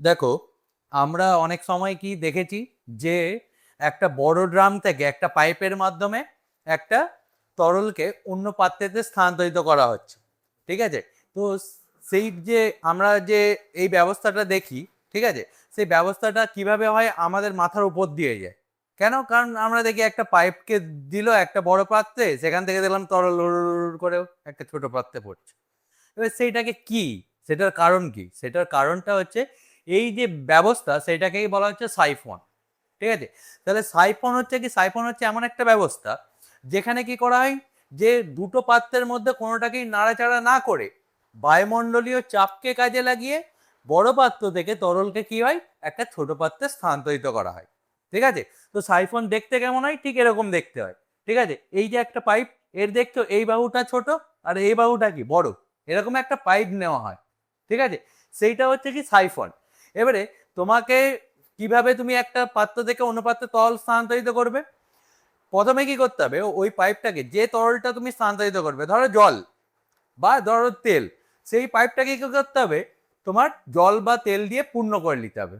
দেখো, আমরা অনেক সময় কি দেখেছি যে একটা বড় ড্রাম থেকে একটা পাইপের মাধ্যমে একটা তরলকে অন্য পাত্রেতে স্থানান্তরিত করা হচ্ছে। ঠিক আছে? তো সেই যে আমরা যে এই ব্যবস্থাটা দেখি, ঠিক আছে, সেই ব্যবস্থাটা কিভাবে হয় আমাদের মাথার উপর দিয়ে যায়। কেন? কারণ আমরা দেখি একটা পাইপকে দিল একটা বড় পাত্রে, সেখান থেকে দেখলাম তরল করে একটা ছোট পাত্রে পড়ছে। এবার সেইটাকে কি, সেটার কারণ কি? সেটার কারণটা হচ্ছে এই যে ব্যবস্থা, সেটাকেই বলা হচ্ছে সাইফন। ঠিক আছে? তাহলে সাইফন হচ্ছে কি? সাইফন হচ্ছে এমন একটা ব্যবস্থা যেখানে কি করা হয়, যে দুটো পাত্রের মধ্যে কোনোটাকেই নাড়াচাড়া না করে বায়ুমণ্ডলীয় চাপকে কাজে লাগিয়ে বড় পাত্র থেকে তরলকে কি হয়, একটা ছোট পাত্রে স্থানান্তরিত করা হয়। ঠিক আছে? তো সাইফন দেখতে কেমন হয়? ঠিক এরকম দেখতে হয়। ঠিক আছে? এই যে একটা পাইপ, এর দেখছো এই বাহুটা ছোট আর এই বাহুটা কি বড়, এরকম একটা পাইপ নেওয়া হয়। ঠিক আছে? সেইটা হচ্ছে কি সাইফন। এবারে তোমাকে কিভাবে তুমি একটা পাত্র থেকে অন্য পাত্রে তরল স্থানান্তরিত করবে? প্রথমে কি করতে হবে, ওই পাইপটাকে, যে তরলটা তুমি স্থানান্তরিত করবে, ধরো জল বা ধরো তেল, সেই পাইপটাকে কি করতে হবে, তোমার জল বা তেল দিয়ে পূর্ণ করে নিতে হবে।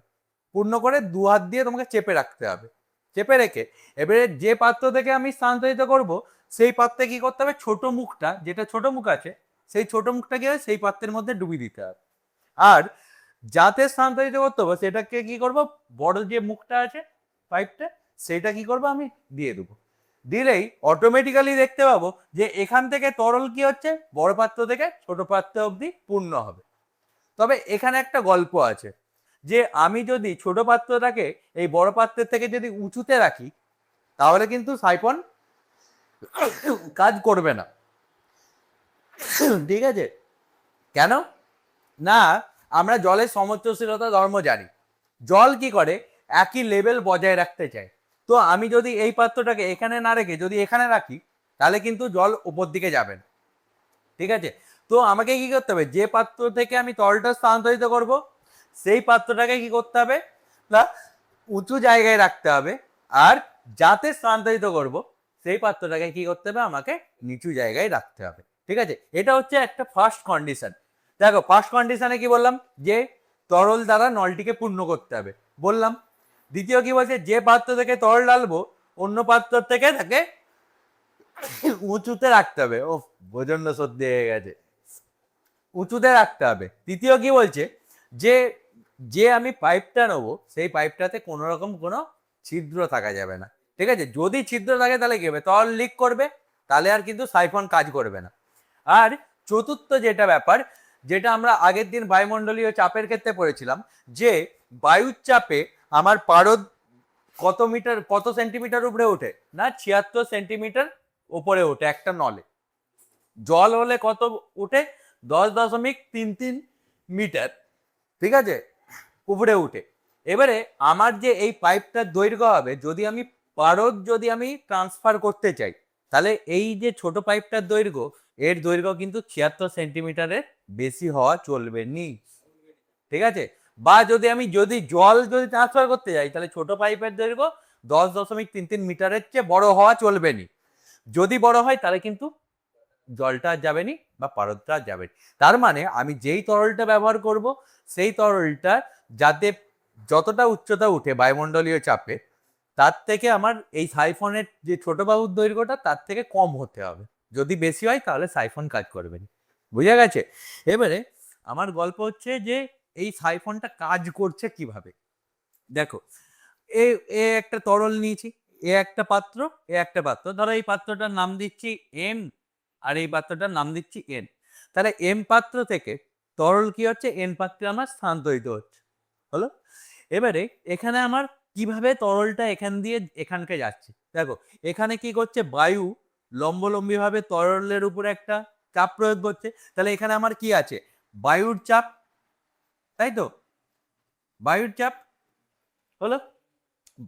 পূর্ণ করে দু হাত দিয়ে তোমাকে চেপে রাখতে হবে। চেপে রেখে এবারে যে পাত্র থেকে আমি স্থানান্তরিত করব, সেই পাত্রে কি করতে হবে, ছোট মুখটা, যেটা ছোট মুখ আছে, সেই ছোট মুখটা কি হয়, সেই পাত্রের মধ্যে ডুবিয়ে দিতে হবে। আর যাতে স্থানান্তরিত করতে হবে সেটাকে কি করব, বড় যে মুখটা আছে পাইপটা, সেটা কি করব, আমি দিয়ে দেবো। দিলেই অটোমেটিক্যালি দেখতে পাবো যে এখান থেকে তরল কি হচ্ছে, বড় পাত্র থেকে ছোট পাত্র অবধি পূর্ণ হবে। তবে এখানে একটা গল্প আছে, যে আমি যদি ছোট পাত্রটাকে এই বড় পাত্রের থেকে যদি উঁচুতে রাখি, তাহলে কিন্তু সাইফন কাজ করবে না। ঠিক আছে? কেন? না, আমরা জলের সমুচ্চশীলতা ধর্ম জানি। জল কি করে, একই লেভেল বজায় রাখতে চায়। তো আমি যদি এই পাত্রটাকে এখানে না রেখে যদি এখানে রাখি, তাহলে কিন্তু জল উপর দিকে যাবে না। ঠিক আছে? তো আমাকে কি করতে হবে, যে পাত্র থেকে আমি তরলটা স্থানান্তরিত করব, সেই পাত্রটাকে কি করতে হবে না, উঁচু জায়গায় রাখতে হবে। আর যাতে স্থানান্তরিত করব, সেই পাত্রটাকে কি করতে হবে, আমাকে নিচু জায়গায় রাখতে হবে। ঠিক আছে? এটা হচ্ছে একটা ফার্স্ট কন্ডিশন। দেখো, ফার্স্ট কন্ডিশনে কি বললাম, যে তরল দ্বারা নলটিকে পূর্ণ করতে হবে বললাম। দ্বিতীয় কি বলছে, যে পাত্র থেকে তরল ঢালবো, অন্য পাত্র থেকে তাকে উঁচুতে রাখতে হবে। ও, প্রচন্ড সর্দি হয়ে গেছে। উঁচুতে রাখতে হবে। তৃতীয় কি বলছে, যে যে আমি পাইপটা নেবো, সেই পাইপটাতে কোনো রকম কোনো ছিদ্র থাকা যাবে না। ঠিক আছে? যদি ছিদ্র থাকে তাহলে কি হবে, তরল লিক করবে, তাহলে আর কিন্তু সাইফন কাজ করবে না। আর চতুর্থ যেটা ব্যাপার, যেটা আমরা আগের দিন বায়ুমণ্ডলীয় চাপের ক্ষেত্রে পড়েছিলাম, যে বায়ুর চাপে আমার পারদ কত মিটার, কত সেন্টিমিটার উপরে ওঠে না, 76 সেন্টিমিটার উপরে ওঠে একটা নলে। জল হলে কত উঠে, 10.33 মিটার। ঠিক আছে? উপরে উঠে। এবারে আমার যে এই পাইপটার দৈর্ঘ্য হবে, যদি আমি পারদ যদি আমি ট্রান্সফার করতে চাই, তাহলে এই যে ছোট পাইপটার দৈর্ঘ্য, এর দৈর্ঘ্য কিন্তু 76 সেন্টিমিটারের বেশি হওয়া চলবে নি। ঠিক আছে? বা যদি আমি জল যদি ট্রান্সফার করতে যাই, তাহলে ছোট পাইপের দৈর্ঘ্য 10.33 মিটারের চেয়ে বড় হওয়া চলবে নি। যদি বড় হয় তাহলে কিন্তু জলটা আর যাবে নি বা পারদটা আর যাবে নি। তার মানে আমি যেই তরলটা ব্যবহার করব, সেই তরলটা যাতে যতটা উচ্চতা উঠে বায়ুমণ্ডলীয় চাপে, তার থেকে আমার এই সাইফনের যে ছোট বাহুর দৈর্ঘ্যটা তার থেকে কম হতে হবে। যদি বেশি হয় তাহলে সাইফন কাজ করবে না। বুঝা গেছে? এবারে আমার গল্প হচ্ছে যে এই সাইফনটা কাজ করছে কিভাবে। দেখো, এ এ একটা তরল নিয়েছি, এ একটা পাত্র, এ একটা পাত্র, ধরো এই পাত্রটার নাম দিচ্ছি এম, আর এই পাত্রটার নাম দিচ্ছি এন। তাহলে এম পাত্র থেকে তরল কি হচ্ছে, এন পাত্রে আমার স্থানান্তরিত হচ্ছে। হলো? এবারে এখানে আমার কিভাবে তরলটা এখান দিয়ে এখানকে যাচ্ছে, দেখো, এখানে কি করছে, বায়ু লম্বলম্বী ভাবে তরলের উপরে একটা চাপ প্রয়োগ করছে। তাহলে এখানে আমার কি আছে, বায়ুর চাপ, তাই তো? বায়ুর চাপ হলো।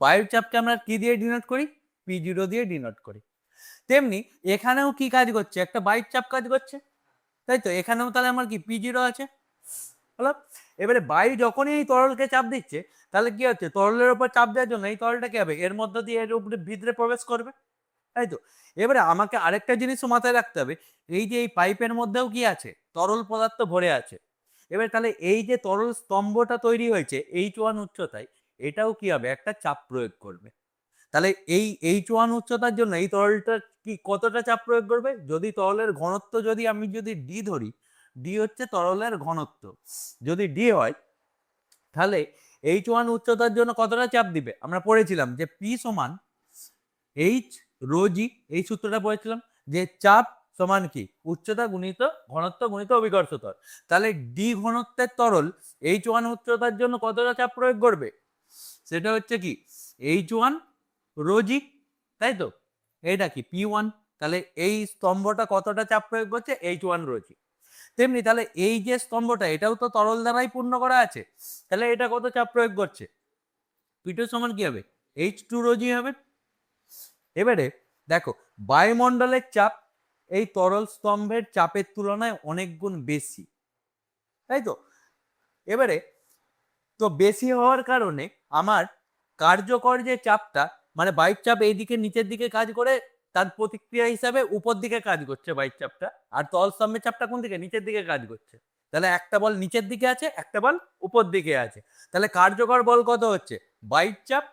বায়ুর চাপকে আমরা কি দিয়ে ডিনোট করি, P0 দিয়ে ডিনোট করি। তেমনি এখানেও কি কাজ করছে, একটা বায়ুর চাপ কাজ করছে, তাই তো? এখানেও তাহলে আমার কি P0 আছে। হলো? এবারে বায়ু যখনই এই তরলকে চাপ দিচ্ছে, তাহলে কি হচ্ছে, তরলের উপর চাপ দেওয়ার জন্য এই তরলটা কি হবে, এর মধ্য দিয়ে এর উপরে ভিতরে প্রবেশ করবে, তাই তো? এবারে আমাকে আরেকটা জিনিসও মাথায় রাখতে হবে, এই যে এই পাইপের মধ্যেও কি আছে, তরল পদার্থ ভরে আছে। এবার তাহলে এই যে তরল স্তম্ভটা তৈরি হয়েছে H1 উচ্চতায়, এটাও কি হবে, একটা চাপ প্রয়োগ করবে। তাহলে এই H1 উচ্চতার জন্য এই তরলটা কি কতটা চাপ প্রয়োগ করবে? যদি তরলের ঘনত্ব আমি যদি ডি ধরি, ডি হচ্ছে তরলের ঘনত্ব, যদি ডি হয় তাহলে H1 উচ্চতার জন্য কতটা চাপ দিবে? আমরা পড়েছিলাম যে পি সমান এইচ রো জি, এই সূত্রটা পড়েছিলাম যে চাপ সমান কি উচ্চতা গুণিত ঘনত্ব গুণিত অভিকর্ষ ত্বরণ। তাহলে ডি ঘনত্বের তরল H1 উচ্চতার জন্য কতটা চাপ প্রয়োগ করবে? সেটা হচ্ছে কি H1 রো জি, তাই তো? এটা কি P1, তাহলে এই স্তম্ভটা কতটা চাপ প্রয়োগ করছে? H1 রো জি। তেমনি তাহলে এই যে স্তম্ভটা এটাও তো তরল দ্বারাই পূর্ণ করা আছে, তাহলে এটা কত চাপ প্রয়োগ করছে? P2 সমান কি হবে? H2 রো জি হবে। এবারে দেখো বায়ুমণ্ডলের চাপ এই তরল স্তম্ভের চাপের তুলনায় অনেক গুণ বেশি, তাই তো? এবারে তো বেশি হওয়ার কারণে আমার কার্যকর যে চাপটা, মানে বায়ুর চাপ এইদিকে নিচের দিকে কাজ করে, তার প্রতিক্রিয়া হিসাবে উপর দিকে কাজ করছে বায়ুর চাপটা, আর তল স্তম্ভের চাপটা কোন দিকে? নিচের দিকে কাজ করছে। তাহলে একটা বল নিচের দিকে আছে, একটা বল উপর দিকে আছে, তাহলে কার্যকর বল কত হচ্ছে? বায়ুর চাপ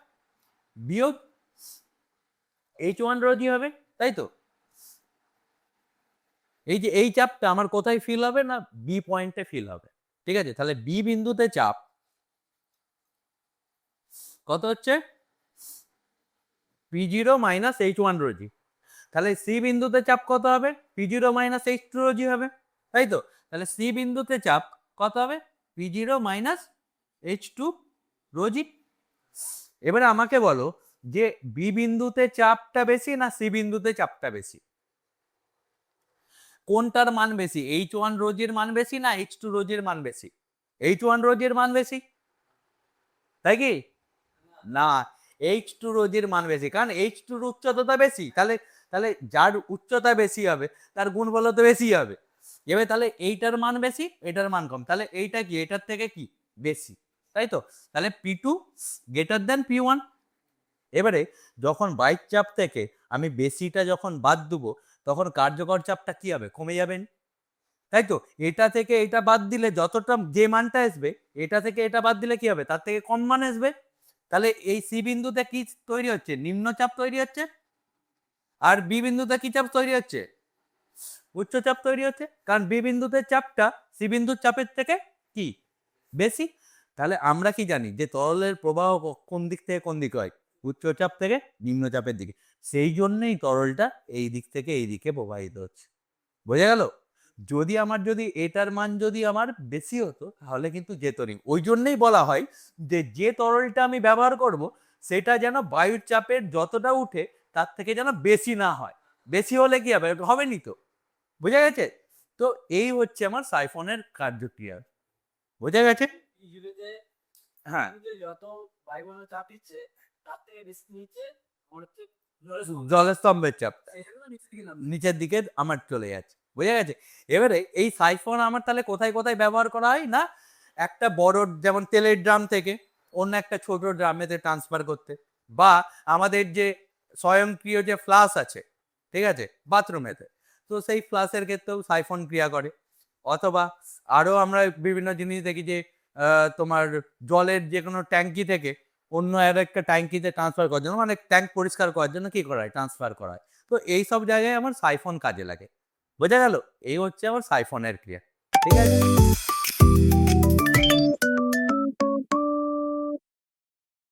বিয়োগ H1 রো জি হবে, তাই তো? এই যে এই চাপটা আমার কোথায় ফিল হবে? না বি পয়েন্টে ফিল হবে, ঠিক আছে? তাহলে বি বিন্দুতে চাপ কত হচ্ছে? P0 মাইনাস H1 রো জি। তাহলে সি বিন্দুতে চাপ কত হবে? P0 মাইনাস H2 রো জি হবে, তাই তো? তাহলে সি বিন্দুতে চাপ কত হবে? P0 মাইনাস H2 রো জি। এবারে আমাকে বলো যে বি বিন্দুতে চাপটা বেশি না সি বিন্দুতে চাপটা বেশি? কোনটার মান বেশি? H1 রো জির মান বেশি না H2 রো জির মান বেশি? H1 রো জির মান বেশি, তাই কি না? H2 রো জির মান বেশি, কারণ H2 এর উচ্চতা বেশি, তাহলে তাহলে যার উচ্চতা বেশি হবে তার গুণফল তো বেশি হবে। এবার তাহলে এইটার মান বেশি, এটার মান কম, তাহলে এইটা কি এটার থেকে কি বেশি, তাই তো? তাহলে P2 গ্রেটার দেন P1। এবারে যখন বাইক চাপ থেকে আমি বেশিটা যখন বাদ দেবো, তখন কার্যকর চাপটা কি হবে? কমে যাবেন, তাই তো? এটা থেকে এটা বাদ দিলে যতটা যে মানটা আসবে, এটা থেকে এটা বাদ দিলে কি হবে? তার থেকে কম মান আসবে। তাহলে এই সি বিন্দুতে কি তৈরি হচ্ছে? নিম্নচাপ তৈরি হচ্ছে। আর বি বিন্দুতে কি চাপ তৈরি হচ্ছে? উচ্চচাপ তৈরি হচ্ছে, কারণ বি বিন্দুতে চাপটা সি বিন্দুর চাপের থেকে কি বেশি। তাহলে আমরা কি জানি যে তরলের প্রবাহ কোন দিক থেকে কোন দিকে হয়? উচ্চচাপ থেকে নিম্নচাপের দিকে। সেই জন্যই তরলটা এই দিক থেকে এই দিকে প্রবাহিত হচ্ছে। বোঝা গেল? যদি এটার মান আমার বেশি হতো তাহলে কিন্তু যেত নি। ওই জন্যই বলা হয় যে তরলটা আমি ব্যবহার করব সেটা যেন বায়ুর চাপের যতটা উঠে তার থেকে যেন বেশি না হয়। বেশি হলে কি হবে? হবে নি তো। বোঝা গেছে? তো এই হচ্ছে আমার সাইফনের কার্যক্রিয়া। বোঝা গেছে? হ্যাঁ, যত বায়ুমণ্ডল চাপ দিচ্ছে তার থেকে বেশি নিচে পড়ছে জলস্তম্ভের চাপ এখানে নিচে দিকে নামছে। নিচের দিকে আমার চলে যাচ্ছে। বোঝা গেছে? এবারে এই সাইফন আমার তাহলে কোথায় কোথায় ব্যবহার করা হয়? না একটা বড় যেমন তেলের ড্রাম থেকে অন্য একটা ছোট ড্রামেতে ট্রান্সফার করতে, বা আমাদের যে স্বয়ংক্রিয় যে ফ্লাশ আছে, ঠিক আছে, বাথরুমেতে, তো সেই ফ্লাশের ক্ষেত্রেও সাইফন ক্রিয়া করে। অথবা আরো আমরা বিভিন্ন জিনিস দেখি যে তোমার জলের যে কোনো ট্যাঙ্কি থেকে অন্য আর একটা ট্যাঙ্কিতে ট্রান্সফার করার জন্য, মানে ট্যাঙ্ক পরিষ্কার করার জন্য কি করা হয়? ট্রান্সফার করা হয়। তো এই সব জায়গায় আমার সাইফন কাজে লাগে। বোঝা গেল? এই হচ্ছে আমার সাইফনের ক্রিয়া, ঠিক আছে?